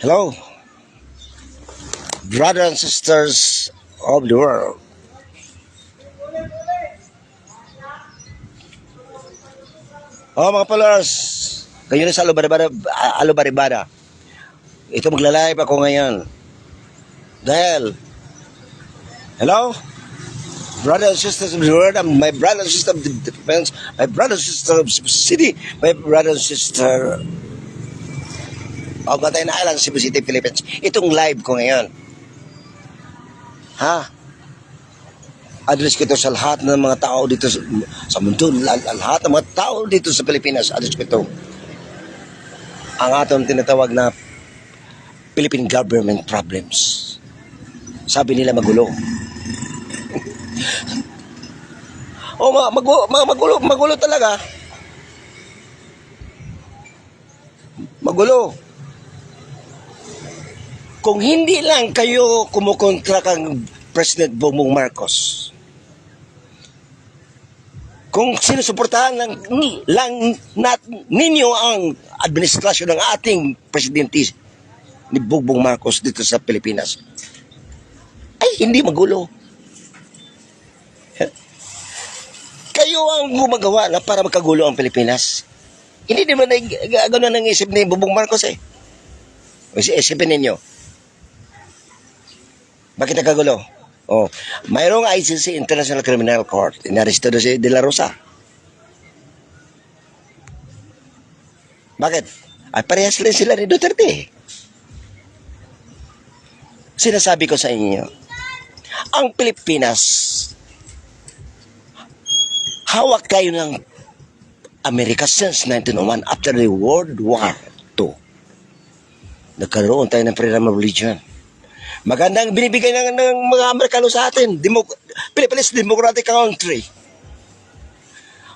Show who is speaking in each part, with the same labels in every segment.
Speaker 1: Hello, brothers and sisters of the world. Oh mga followers, kayo na sa Alubaribada. Ito magla-live ako ngayon. Dahil, hello, brothers and sisters of the world, my brothers and sisters of the defense, my brothers and sisters of city, my brothers and sister of Batayan Island, Cebu City, Philippines. Itong live ko ngayon. Ha? Address ko ito sa lahat ng mga tao dito sa mundo, lahat ng mga tao dito sa Pilipinas. Address ko ito. Ang atong tinatawag na Philippine government problems. Sabi nila magulo. Magulo talaga. Magulo. Kung hindi lang kayo kumukontra kang President Bongbong Marcos, kung sinusuportahan ninyo ang administrasyon ng ating presidente ni Bongbong Marcos dito sa Pilipinas, ay hindi magulo. Kayo ang gumagawa na para magkagulo ang Pilipinas. Hindi naman gano'n ang isip ni Bongbong Marcos eh. Isipin ninyo. Bakit nagkagulo? Oh, mayroong ICC, International Criminal Court. Inaresto na si De La Rosa. Bakit? Ay, parehas lang sila ni Duterte. Sinasabi ko sa inyo, ang Pilipinas, hawak kayo ng Amerika since 1901 after the World War II. Nagkaroon tayo ng freedom of religion. Magandang binibigay ng mga Amerikano sa atin. Philippines, democratic country.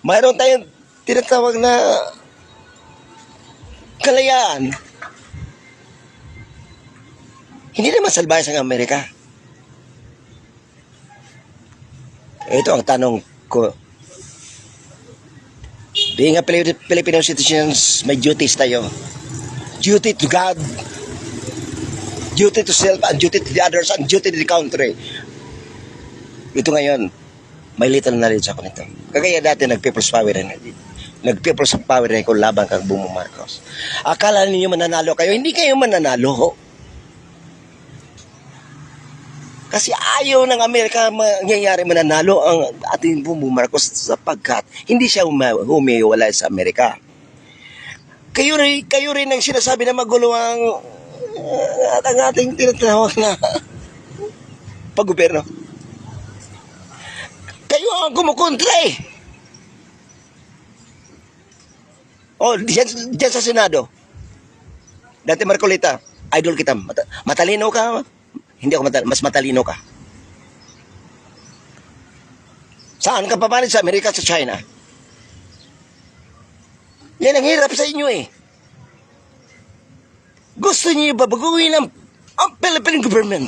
Speaker 1: Mayroon tayong tinatawag na kalayaan. Hindi naman salbahe sa Amerika. Ito ang tanong ko. Being a Filipino citizens, may duties tayo. Duty to God, duty to self, and duty to the others, and duty to the country. Ito ngayon, may little knowledge ako nito. Kagaya dati nag-people's power rin. Nag-people's power rin ako laban kang Bongbong Marcos. Akala ninyo mananalo kayo? Hindi kayo mananalo. Kasi ayaw ng Amerika mangyayari mananalo ang ating Bongbong Marcos sapagkat hindi siya humiwalay sa Amerika. Kayo rin ang sinasabi na magulo ang ating tinatawag na paggobyerno. Kayo ang kumukontra eh. Oh, diyan sa Senado. Dati Marcolita, idol kita. Matalino ka. Hindi ako mas matalino ka. Saan ka papalit? Sa Amerika, sa China? Yan ang hirap sa inyo eh. Gusto niyo babaguhin ang Philippine government.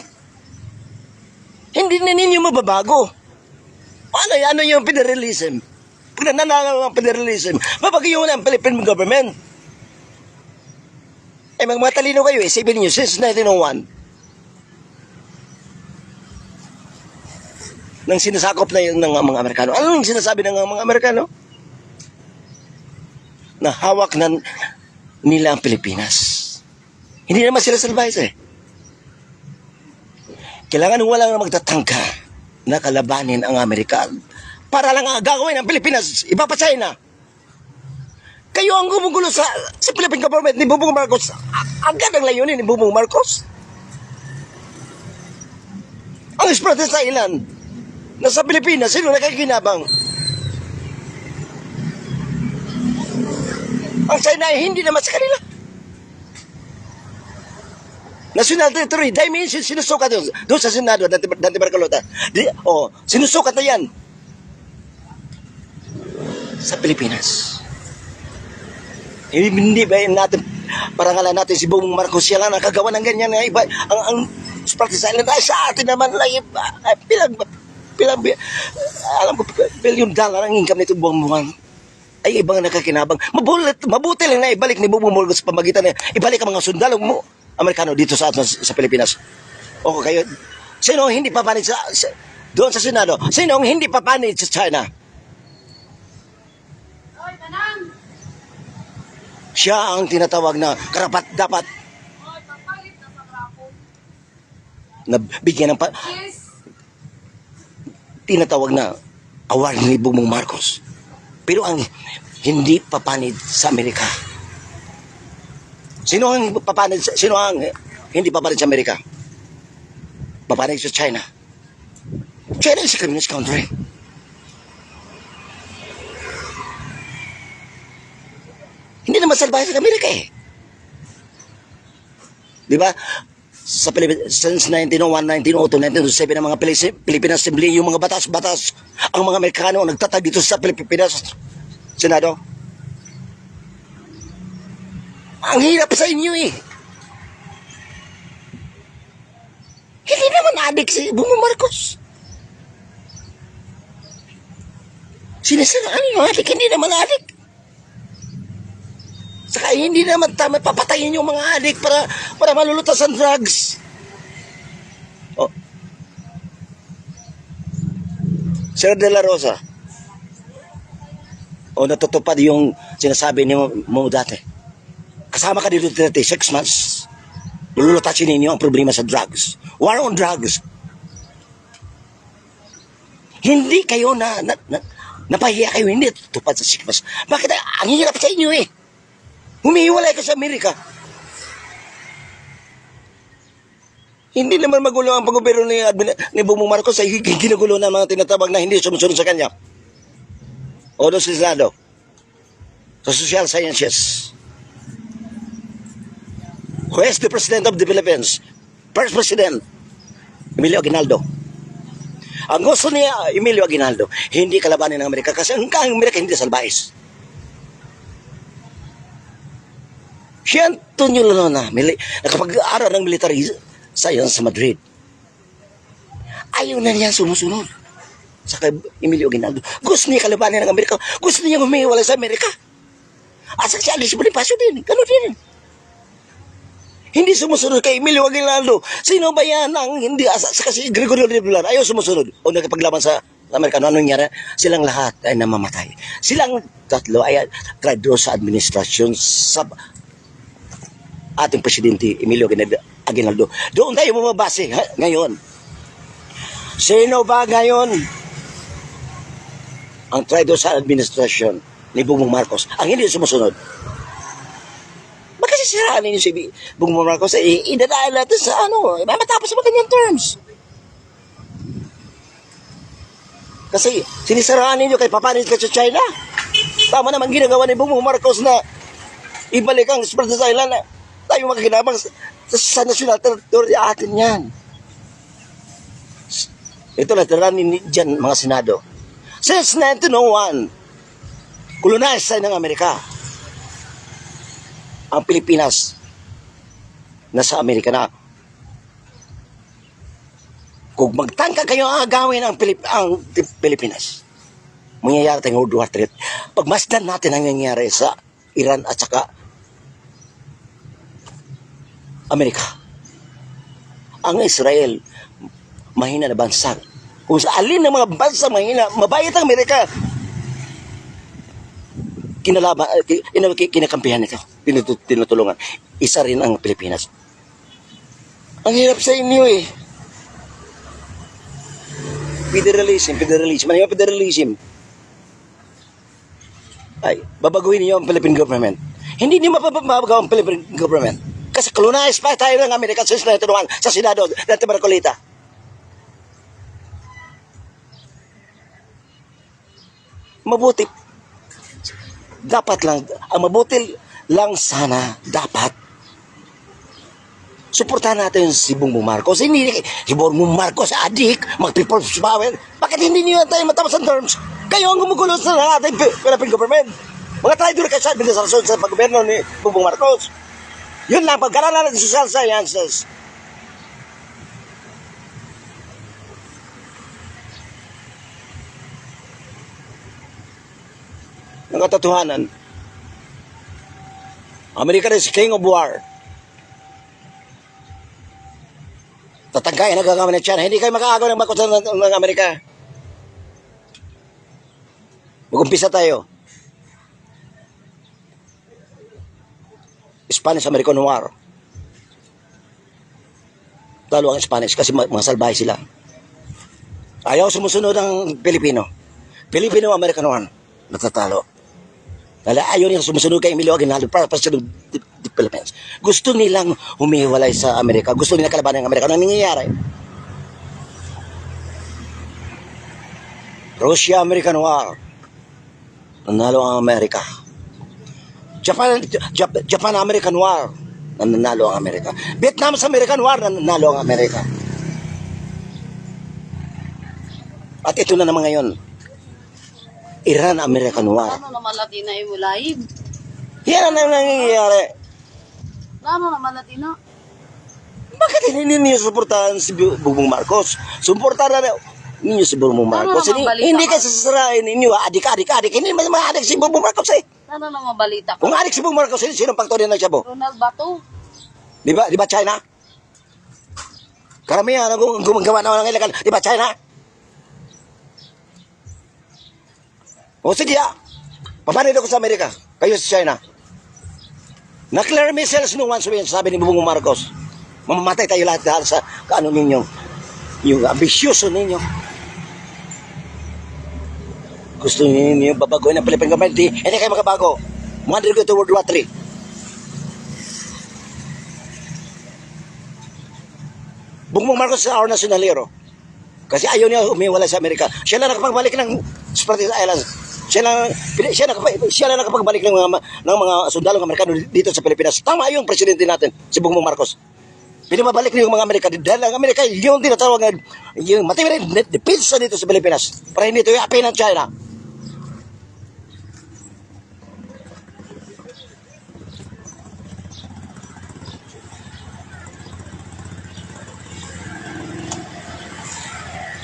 Speaker 1: Hindi na ninyo mababago. Ano yung federalism? Pag nananalo ang federalism, babaguhin ang Philippine government. Eh, magmatalino kayo eh. Sabihin niyo, since 1901, nang sinasakop na yun ng mga Amerikano. Anong sinasabi ng mga Amerikano? Na hawak na nila ang Pilipinas. Hindi naman sila salvayas eh. Kailangan walang magtatangka na kalabanin ang Amerika para lang gagawin ang Pilipinas. Ipapasay na. Kayo ang gumugulo sa Philippine government ni Bongbong Marcos. Agad ang layunin ni Bongbong Marcos. Ang Esparta sa ilan? Nasa Pilipinas, sino nakakinabang? Ang China ay hindi naman sa kanila. National territory, dimension, sinusukat doon sa Senado, Dante Marcolita. Sinusukat na yan. Sa Pilipinas. Hindi ba natin, parangalan natin si Bongbong Marcos, siya lang nakagawa ng ganyan na iba. Ang Sparta Island ay sa atin naman lang alam ko, $1 billion ang income nito buwang-buwang. ay ibang nakakinabang. Mabuti lang na ibalik ni Bongbong Marcos sa pamagitan na ibalik ang mga sundalo mo Amerikano dito sa atin sa Pilipinas. O kayo, sino ang hindi papanid doon sa Senado? Sino ang hindi papanid sa China?
Speaker 2: Oy, tanang!
Speaker 1: Siya ang tinatawag na karapat dapat
Speaker 2: Oy, papalit na sa grapo.
Speaker 1: na bigyan ng
Speaker 2: Yes!
Speaker 1: tinatawag na award ni Bongbong Marcos. Pero ang hindi papanid sa Amerika. Sino ang hindi papanid sa Amerika? Papanid sa China. China is a communist country. Hindi naman salbahe sa Amerika eh. Di ba? Sa Pilipinas, since 1901, 1902, 1907, ang mga Philippine Assembly, yung mga batas-batas, ang mga Amerikano nagtatag dito sa Pilipinas, Senado. Ang hirap sa inyo eh. Hindi naman adik si Bongbong Marcos. Sinasaraan yung adik, hindi naman adik. Saka hindi naman tama papatayin yung mga adik para malulutas ang drugs. Oh. Sir De La Rosa. O natutupad yung sinasabi mo dati. Kasama ka dito 36 months. Lulutasin ninyo ang problema sa drugs. War on drugs. Hindi kayo napahiya kayo, hindi tutupad sa 6 months. Bakit ang hirap sa inyo eh? Humihiwalay ka sa Amerika. Hindi naman magulo ang pag-gobyerno ni Bongbong Marcos ay ginagulo ng mga tinatawag na hindi sumusunod sa kanya. O doon sa Senado. Sa social sciences. Who is the President of the Philippines? First President, Emilio Aguinaldo. Ang gusto niya, Emilio Aguinaldo, hindi kalabanin ng Amerika kasi ang Amerika hindi salbahis. Si Antonio Lona, nakapag-aaral ng military science sa Madrid. Ayaw na niya sumusunod sa Emilio Aguinaldo. Gusto niya kalabanin ng Amerika. Gusto niya humiwalay sa Amerika. Asa si Alice Bonifacio din. Gano'n din. Hindi sumusunod kay Emilio Aguinaldo. Sino ba yan ang hindi asa kasi Gregorio Regular? Ayaw sumusunod. O nagkapaglaban sa Amerikano. Anong nangyari? Silang lahat ay namamatay. Silang tatlo ay traidor sa administrasyon sa ating Presidente Emilio Aguinaldo. Doon tayo bumabase ngayon. Sino ba ngayon ang traidor sa administrasyon ni Bongbong Marcos ang hindi sumusunod? Baka sisiraan ninyo si Bongbong Marcos ay idadaan natin sa mamatapos sa mga kanyang terms. Kasi sinisiraan ninyo kay papanit ka sa China. Tama naman ginagawa ni Bongbong Marcos na ibalik ang Esperanza Island na tayo magkakinabang sa national territory atin yan. Ito na tiranin dyan mga Senado. Since 1901, colonized ng Amerika ang Pilipinas nasa Amerika na. Kung magtangka kayo ang agawin ang Pilipinas, mangyayari tayong World War III. Pagmasdan natin ang nangyayari sa Iran at saka Amerika. Ang Israel, mahina na bansa. Kung sa alin ng mga bansa mahina, mabayat ang Amerika. Kinakampihan nito. Tinutulungan. Isa rin ang Pilipinas. Ang hirap sa inyo eh. Federalism. Ano yung federalism? Ay, babaguhin niyo ang Philippine government. Hindi niyo mapapagawa ang Philippine government. Kasi colonized pa tayo ng Amerika since 1901 sa Senado dati Marcolita. Mabuti. Dapat lang, ang mabuti lang sana, dapat suportahan natin si Bongbong Marcos. Hindi si Bongbong Marcos, adik, mag-people's power. Bakit hindi niyo tayo matapos ang terms? Kayo ang gumugulo sa ating Philippine government. Mga traidor kayo sa administrasyon sa pag-gobyerno ni Bongbong Marcos. Yun lang, pagkaralan ng social sciences. Ang katotohanan. America is king of war. Tatangkay na gagawin ng China. Hindi kayo makakagawa ng makot ng Amerika. Mag-umpisa tayo. Spanish-American War. Talo ang Spanish kasi mga salbahe sila. Ayaw sumusunod ang Pilipino. Filipino-American War. Natatalo. Dahil ayaw nila sumusunod kay Emilio Aguinaldo para sa the Philippines. Gusto nilang humiwalay sa Amerika. Gusto nila kalabanan ng Amerika. Ano nangyayari? Russia-American War. Nanalo ang Amerika. Japan-American War. Nanalo ang Amerika. Vietnam-American War. Nanalo ang Amerika. At ito na naman ngayon. Iran-American War.
Speaker 2: Ano naman Latina yung live?
Speaker 1: Yan ang nangyayari.
Speaker 2: Ano naman Latina?
Speaker 1: Bakit hindi ninyo suportahan si Bongbong Marcos? Suportahan na ninyo si Bongbong Marcos.
Speaker 2: Ano naman balita
Speaker 1: Hindi
Speaker 2: ka?
Speaker 1: kasi sasarain ninyo, adik. Hindi naman adik si Bongbong Marcos eh.
Speaker 2: Ano naman balita ko?
Speaker 1: Kung adik si Bongbong Marcos, sino pagtuloy na siya po?
Speaker 2: Ronald Bato?
Speaker 1: Di ba China? Karamihan ang gumagawa na ng illegal. Di ba China? O sige papanid ako sa Amerika. Kayo sa China. Nuclear missiles no once again, sabi ni Bongbong Marcos. Mamamatay tayo lahat dahil sa kaano ninyo. Yung ambisyoso ninyo. Gusto ninyo babagoyin ang Philippine government. Hindi kayo makabago. Mga go to World War III. Bongbong Marcos is our national hero. Kasi ayaw niya umiwala sa Amerika. Siya lang nakapagbalik ng Spratly Islands. Siya lang nakapagbalik ng mga sundalong Amerikano dito sa Pilipinas. Tama yung presidente natin, si Bongbong Marcos. Pinamabalik niyo yung mga Amerika. Dahil ang Amerika, yung tinatawag na yung matibay na depensa dito sa Pilipinas. Para hindi ito i-apay ng China.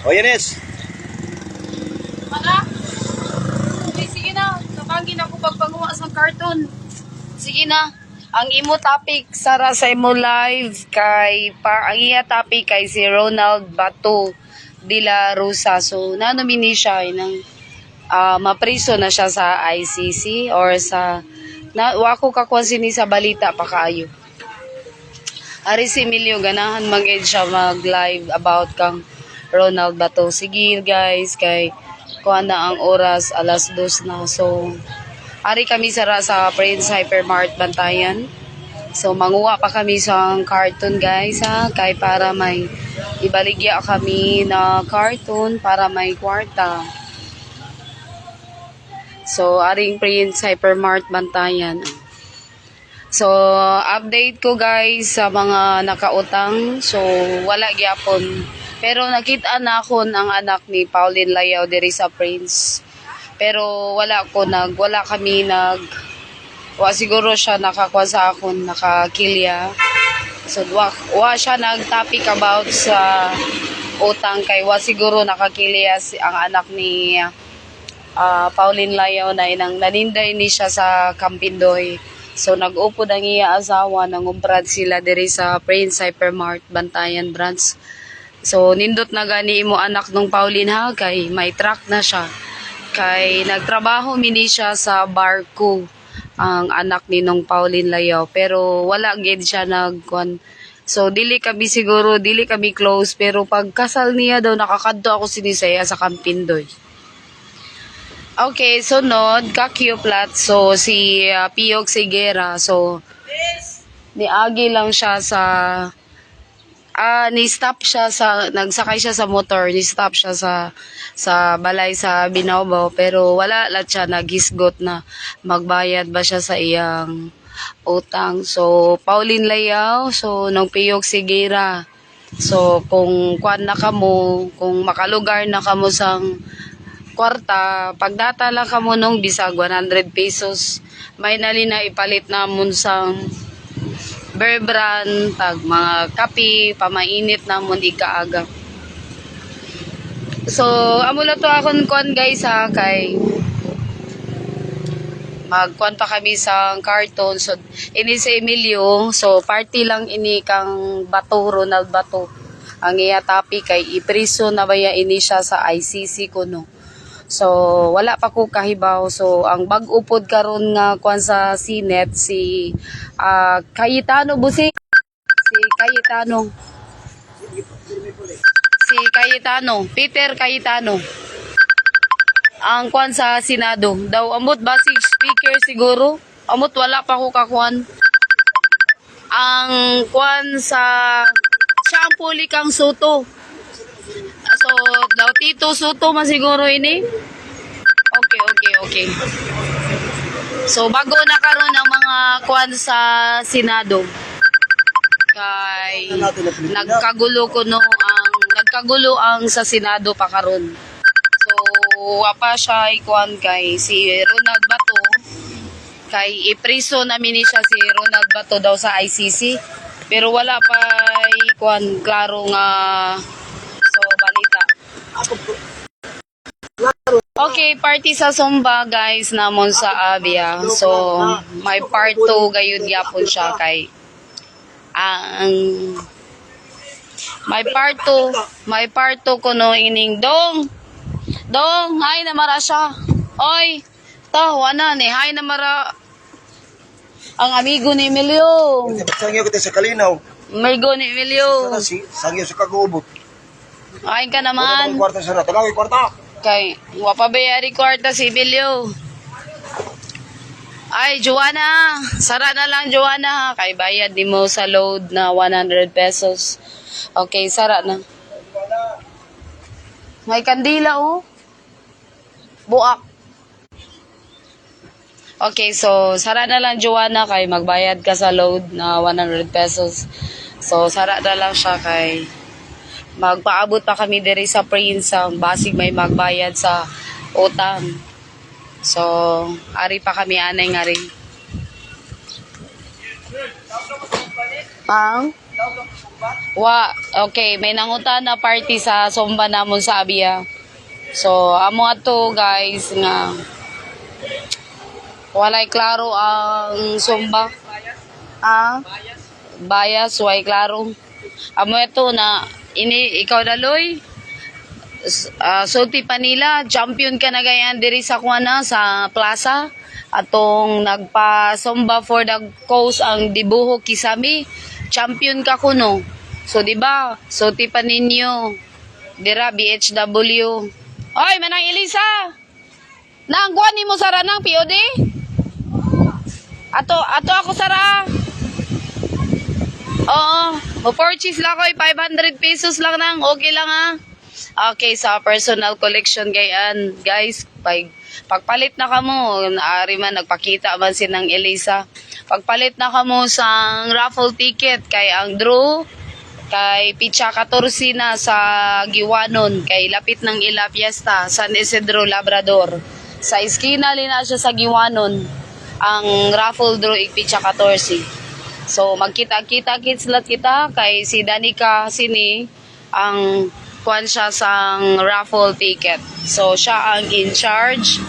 Speaker 1: O Yanis,
Speaker 2: Mana? Sige na. Napangin ako pagpanguha sa cartoon. Sige na. Ang imo topic sara sa imo live kay ang iya topic kay si Ronald Bato de la Rosa. So nanomini siya ng mapriso na siya sa ICC or sa wako kakuan sa balita pa kaayo. Ari si Emilio ganahan mag-edge siya mag-live about kang Ronald Bato. Sige guys, kay kuha na ang oras, 2:00 na. So, ari kami sara sa Prince Hypermart Bantayan. So, manguha pa kami sa cartoon guys ha, kay para may ibaligya kami na cartoon para may kwarta. So, aring Prince Hypermart Bantayan. So, update ko guys sa mga nakautang. So, wala gyapon. Pero nakita na ako ang anak ni Pauline Layao diri sa Prince. Pero wala kami siguro siya nakakuha sa akon, nakakilya. So wa siya nag-topic about sa utang kay siguro nakakilya ang anak ni Pauline Layao na inang naninday ni siya sa Campindoy. So nag-upo ang iya asawa, nangumprad sila diri sa Prince Hypermart Bantayan branch. So, nindot na gani mo anak nung Pauline ha, kay may truck na siya. Kay nagtrabaho mini siya sa barko, ang anak ni nung Pauline Layao. Pero wala gid siya nagkuan. So, dili kami close. Pero pagkasal niya daw, nakakadto ako sinisaya sa Campindoy. Okay, sunod, kakyuplat. So, si Piyok Sigera. So, niagi lang siya sa ni-stop siya nagsakay siya sa motor, ni-stop siya sa balay sa Binabaw, pero wala lang siya naghisgot na magbayad ba siya sa iyang utang. So, Pauline Layao, so, nung Piyok Sigera. So, kung kung makalugar na kamo sang kwarta, pagdata lang kamo nung bisag 100 pesos, may nali na ipalit namon sang Bear Brand, tag mga kape, pamainit na mo di kaaga. So, amo na to akon kuan guys ha, kay magkuan pa kami sa karton. So ini si Emilio, so party lang ini kang Bato, Ronald Bato. Ang iya tapi kay ipriso na baya ini siya sa ICC kuno. So wala pa ko kahibaw. So ang bag-o pod karon nga kuan sa Sinet si Cayetano Busi. Si Cayetano. Si Cayetano, Peter Cayetano. Ang kwan sa Senado. Daw amot basig speaker siguro. Amot wala pa ko kakuan. Ang kwan sa siya ang puli kang Soto. So, daw Tito Soto masiguro ini. Okay. So, bago na karon ang mga kwan sa Senado. Kay nagkagulo ang sa Senado pa karon. So, wapa siya ikuan kay si Ronald Bato. Kay ipriso namin ni siya si Ronald Bato daw sa ICC. Pero wala pa ikuan klaro nga so balita. Okay, party sa Sumba guys namon sa Abia. So, may part 2 gayud gyapon siya kay ang may part 2 kuno ining Dong, hay na mara siya. Oy, wana ni, hay na mara. Ang amigo ni Emilio.
Speaker 1: Sangyo kita sa Kalinaw.
Speaker 2: Amigo ni Emilio.
Speaker 1: Sangyo sa Kagubot.
Speaker 2: Ay ka naman.
Speaker 1: Kwarta sa na. Tanawin kwarta.
Speaker 2: Kay, wapabayari kwarta si Emilio. Ay, Joanna. Sara na lang, Joanna. Kay bayad di mo sa load na 100 pesos. Okay, sara na. May kandila, oh. Buak. Okay, so, sara na lang, Joanna, kay magbayad ka sa load na 100 pesos. So, sara na lang siya kay magpaabot pa kami diri sa Prince ang basig may magbayad sa utang. So, ari pa kami anay nga rin. Okay, may nangutan na party sa Sumba namon sa Abia. So, amo ato guys nga walay klaro ang Sumba. Bias, way klaro. Amo ito na ikaw daloy. Sulti Panila, champion ka na gayan diri sa kuana sa plaza. Atong nagpa-Sumba for the cause ang Dibuho Kisami. Champion ka kuno. So, di ba? So, tipa ninyo. Dira, BHW. Oy, Manang Elisa! Naangguan ni mo sara ng POD? Ato ako sara. Oo. Mo-purchase lang ko, 500 pesos lang nang. Okay lang ha. Okay, sa personal collection gayan. Guys, pagpalit na kamo, naari man, nagpakita man sinang Elisa. Pagpalit na kamo sa raffle ticket kay ang draw kay Picha 14 na sa Giwanon kay lapit ng Ila Fiesta San Isidro Labrador. Sa iskina lina siya sa Giwanon ang raffle draw Picha 14. So magkita-kita kitslat kita kay si Danica sini ang kuan siya sa raffle ticket. So siya ang in charge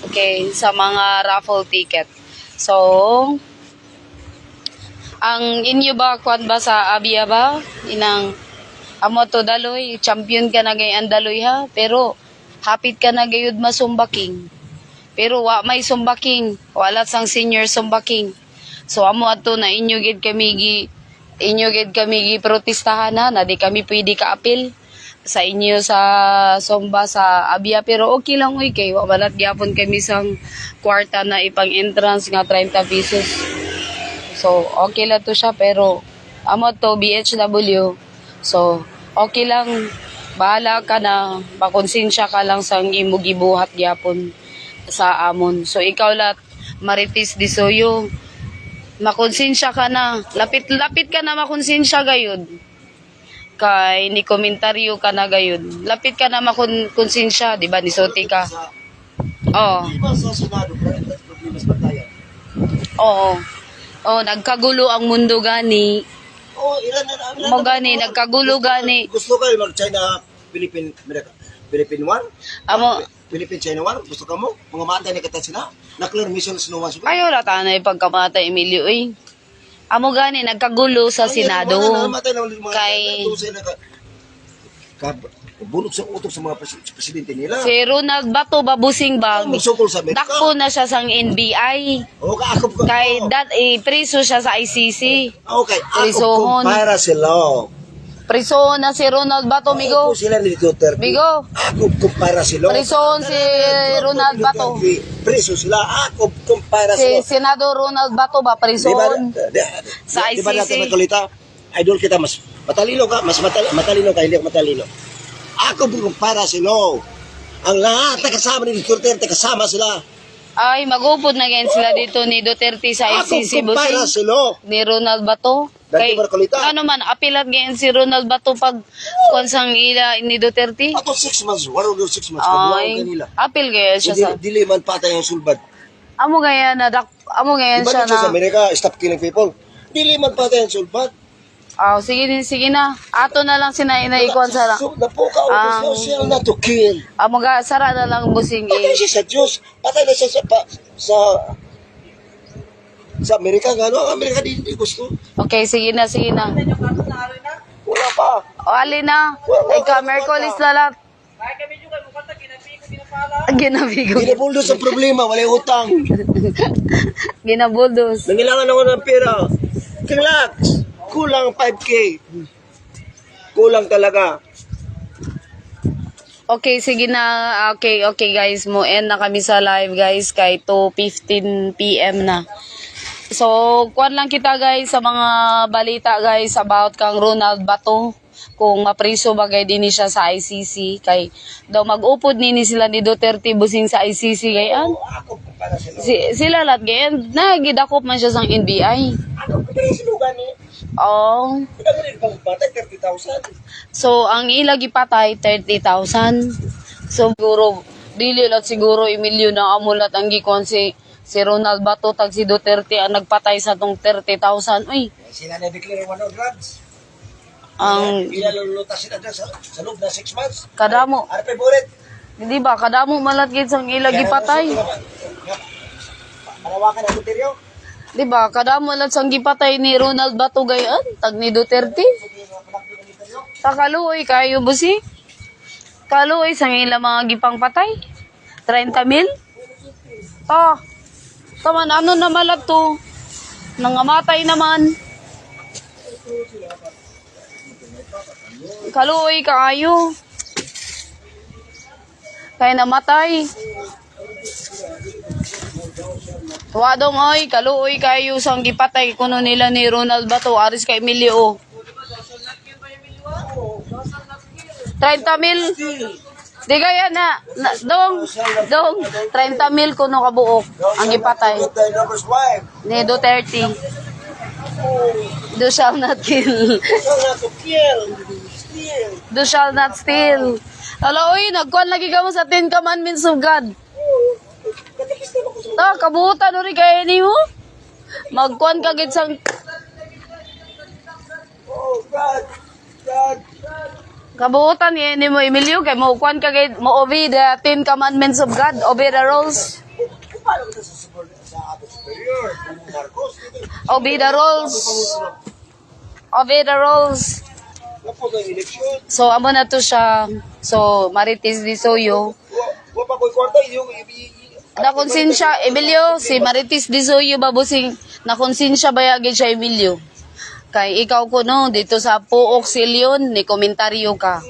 Speaker 2: okay sa mga raffle ticket. So, ang inyo ba, kuan ba sa Abia ba? Inang, amo to daloy, champion ka na gayan daloy ha, pero hapit ka na gayud masumbaking. Pero may sumbaking, wala sang senior sumbaking. So, amo ato na inyo gid kami protestahan na di kami pwede ka-apil sa inyo sa Sumba sa Abia, pero okay lang uy kay wabalat gyapon kami sang kwarta na ipang entrance nga 30 pesos. So okay lang to siya pero amo to BHW. So okay lang, bahala ka na, makonsensya ka lang sang imo gibuhat gyapon sa amon. So ikaw lat Marites Disoyo, makonsensya ka na, lapit ka na makonsensya gayud. Kay ni komentaryo ka na gayud. Lapit ka na makonsensya, di ba? Nisulti ka. Oo.
Speaker 1: Di ba sa Senado, problema sa bantayan?
Speaker 2: Oo. Oh, nagkagulo ang mundo gani.
Speaker 1: Oh, ilan
Speaker 2: Mo gani, nagkagulo gani.
Speaker 1: Gusto kayo mag-China, Philippine 1? Philippine China War, gusto ka mo? Mga matay na kita sila. Na-clear mission sa nuwan.
Speaker 2: Ayaw na tanay pagkamata, Emilio, eh. Amo gani, nagkagulo sa Senado. Kay
Speaker 1: Bulog sa utok sa mga presidente nila.
Speaker 2: si Ronald Bato babusing bag.
Speaker 1: Magsukol sa Amerika.
Speaker 2: Dakpo na siya sang NBI.
Speaker 1: O, kaakop ka.
Speaker 2: Kay preso siya sa ICC.
Speaker 1: Okay,
Speaker 2: Prisohon.
Speaker 1: akop para sila.
Speaker 2: Preso na si Ronald Bato, migo.
Speaker 1: Ako sila ni Duterte.
Speaker 2: Migo.
Speaker 1: Akop kumpara sila.
Speaker 2: Presohon si Ronald Bato.
Speaker 1: Preso sila. Akop kumpara
Speaker 2: Si
Speaker 1: sila.
Speaker 2: Senado Ronald Bato ba presohon? Sa
Speaker 1: Di ba
Speaker 2: ICC?
Speaker 1: natin magkulita? Idol kita, mas matalino ka, mas matalino ka, hindi ako matalino. Ako kumpara sila. Ang lahat na kasama ni Duterte, kasama sila.
Speaker 2: Ay, magupod na ganyan sila dito ni Duterte sa
Speaker 1: Ako
Speaker 2: ICC
Speaker 1: kumpara
Speaker 2: busing.
Speaker 1: sila.
Speaker 2: Ni Ronald Bato.
Speaker 1: Dati Marcolita.
Speaker 2: ano man, apilat ganyan si Ronald Bato pag konsang ila ni Duterte.
Speaker 1: Ako 6 months, 1 or 6 months,
Speaker 2: Ay,
Speaker 1: paglaong kanila.
Speaker 2: apil ganyan siya sa...
Speaker 1: Dili man patay ang sulbad.
Speaker 2: Amo ganyan na, amo ganyan
Speaker 1: Di ba
Speaker 2: siya
Speaker 1: dito sa
Speaker 2: na...
Speaker 1: Amerika, stop killing people? Dili man patay ang sulbad.
Speaker 2: Sige na. Ato na lang sinainaikon sa...
Speaker 1: So, napuka
Speaker 2: Ang-
Speaker 1: social na to kill.
Speaker 2: Amo ga, sara na lang busing
Speaker 1: Patay siya sa Diyos. Patay na siya sa Amerika. Gano ang Amerika di gusto.
Speaker 2: Okay, sige na.
Speaker 1: Wala pa.
Speaker 2: O, ali na. Ay ka, Merkulis na lang. Ginabigo.
Speaker 1: Ginabuldos ang problema, wala yung utang.
Speaker 2: Ginabuldos.
Speaker 1: Nangilangan ako ng pera. Relax. Kulang 5K. Kulang talaga.
Speaker 2: Okay, sige na. Okay guys. Mo-end na kami sa live guys. Kay 2:15 PM na. So, kuwan lang kita guys sa mga balita guys about kang Ronald Bato. Kung mapriso bagay din siya sa ICC. Kay daw mag-upod nini sila ni Duterte busing sa ICC gayan.
Speaker 1: Ako para sila.
Speaker 2: Sila lahat gayan. Nagidakop man siya sang NBI.
Speaker 1: Ano, pagkaya sinugan ni?
Speaker 2: Oh.
Speaker 1: Pagkaya mo rin pang patay, 30,000.
Speaker 2: So, ang ilagi patay, 30,000. So, siguro, dili lang siguro, Emilio, na amulat ang gikon si Ronald Bato, tag si Duterte, ang nagpatay sa tong 30,000. Uy,
Speaker 1: Sila na-declare one of drugs.
Speaker 2: ang
Speaker 1: Ilalulutas sila dyan sa loob na 6 months.
Speaker 2: kadamo,
Speaker 1: Arpe bulit.
Speaker 2: hindi ba, kadamo malatgid sang ilagi patay.
Speaker 1: Panawakan ang Duterte.
Speaker 2: Di ba, kadamo lat sang gipatay ni Ronald Bato gayan, tag ni Duterte. Takaluoy kayo, busi. Kaluoy sang ilang mga gipang patay. 30,000? Taman, ano na malat to? Nangamatay naman. Kaluoy kaayo. Kaya namatay. Wadong oy, kaluoy kayo sang gipatay kuno nila ni Ronald Bato, aris kay Emilio. 30,000. Di kaya na dong 30,000 kuno kabuok ang gipatay ni Duterte. Do shall not kill. Do shall not steal. Hala, oy, nagkuhan lagi ka mo sa 10 Commandments of God. Kabuutan no rin kaya niyo. Magkuhan ka gid sang...
Speaker 1: Oh, God.
Speaker 2: Kabuutan ni mo, Emilio, kay mo kuhan ka gid mo obey the 10 Commandments of God, obey the rules.
Speaker 1: Paano kita sa ato superior? Marcos?
Speaker 2: Obey the rules. Obey the rules.
Speaker 1: Kapag ang eleksyon,
Speaker 2: So, amo na to siya. So, Marites Disoyo.
Speaker 1: wapa ko'y kwarta, yung
Speaker 2: Nakonsensya, Emilio, si Marites Disoyo babusing, nakonsensya bayagin siya, Emilio. Kay ikaw ko no, dito sa Puok Silyon, ni komentaryo ka.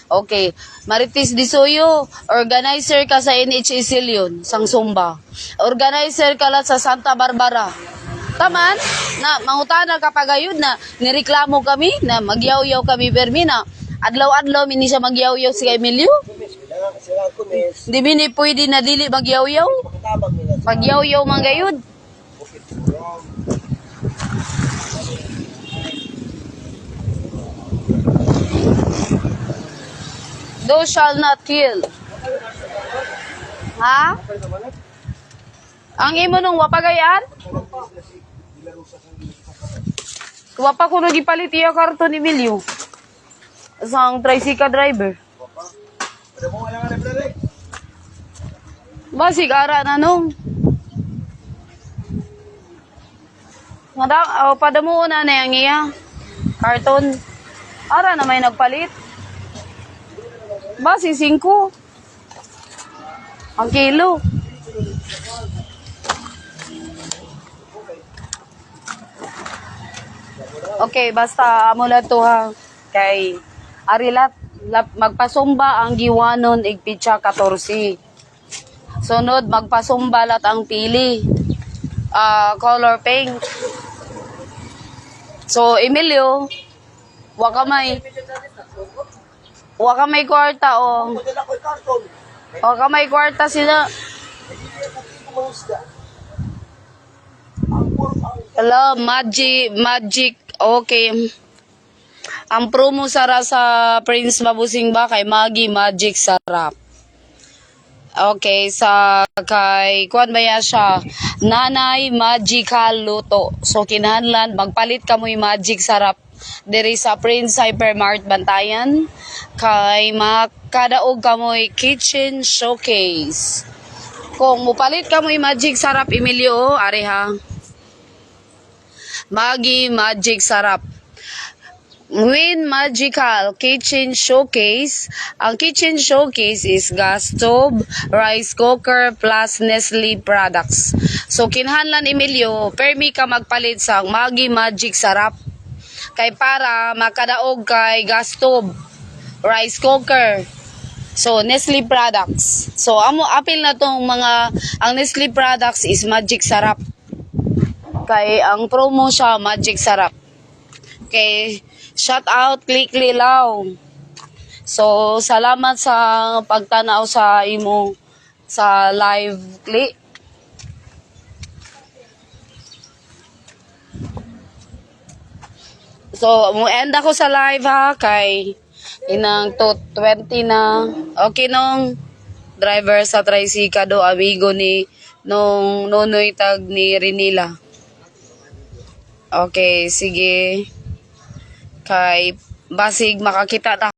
Speaker 2: Okay, Marites Disoyo, organizer ka sa NHA Silyon, sang Sumba. Organizer ka lang sa Santa Barbara. Taman, na mangutana ka pagayod na nireklamo kami na magyaw-yaw kami permi na adlaw-adlaw mini siya magyaw-yaw si Emilio.
Speaker 1: sila kumis,
Speaker 2: Di mini pwede na dili magyaw-yaw.
Speaker 1: pagkatabang nila.
Speaker 2: Magyaw-yaw man gayud. Thou shall not kill. Ha? Ang imo nung wapagayan? Wapa ko nung ipalit iya karton ni Emilio. Sang tricycle driver.
Speaker 1: Ano mo, wala nga na brother?
Speaker 2: Basig ara na nung. Padamuon na na yung iya. Karton. Ara na may nagpalit. Basi 5. Ang kilo. Okay, basta amo lang to ha. Kay arilat magpasumba ang giwanon igpitsa 14. Sunod magpasumba lat ang pili. Color pink. So Emilio, wa ka may kwarta o. Wa ka may kwarta sila. Hello, magic. Okay. Ang promo sara sa Prince Mabusing ba kay Maggie Magic Sarap. Okay, sa kay kuan ba ya siya? Nanay Magical Luto. So kinahanglan magpalit ka mo Magic Sarap diri sa Prince Hypermart Bantayan kay makadaog ka mo Kitchen Showcase. Kung mupalit ka mo Magic Sarap Emilio, ari ha. Maggie Magic Sarap. Win Magical Kitchen Showcase. Ang Kitchen Showcase is gas stove, rice cooker, plus Nestle products. So, kinahanglan Emilio, permi ka magpalit sa Maggie Magic Sarap. Kay para makadaog kay gas stove, rice cooker. So, Nestle products. So, apil na tong ang Nestle products is Magic Sarap. Kay ang promo siya Magic Sarap. Okay, shout out Click Lilaw. So salamat sa pagtanaw sa imo sa live click. So mo end ako sa live ha kay inang 20 na. Okay nung driver sa tricycle do amigo ni nung nonoy tag ni Renila. Okay, sige. Kay basig makakita ta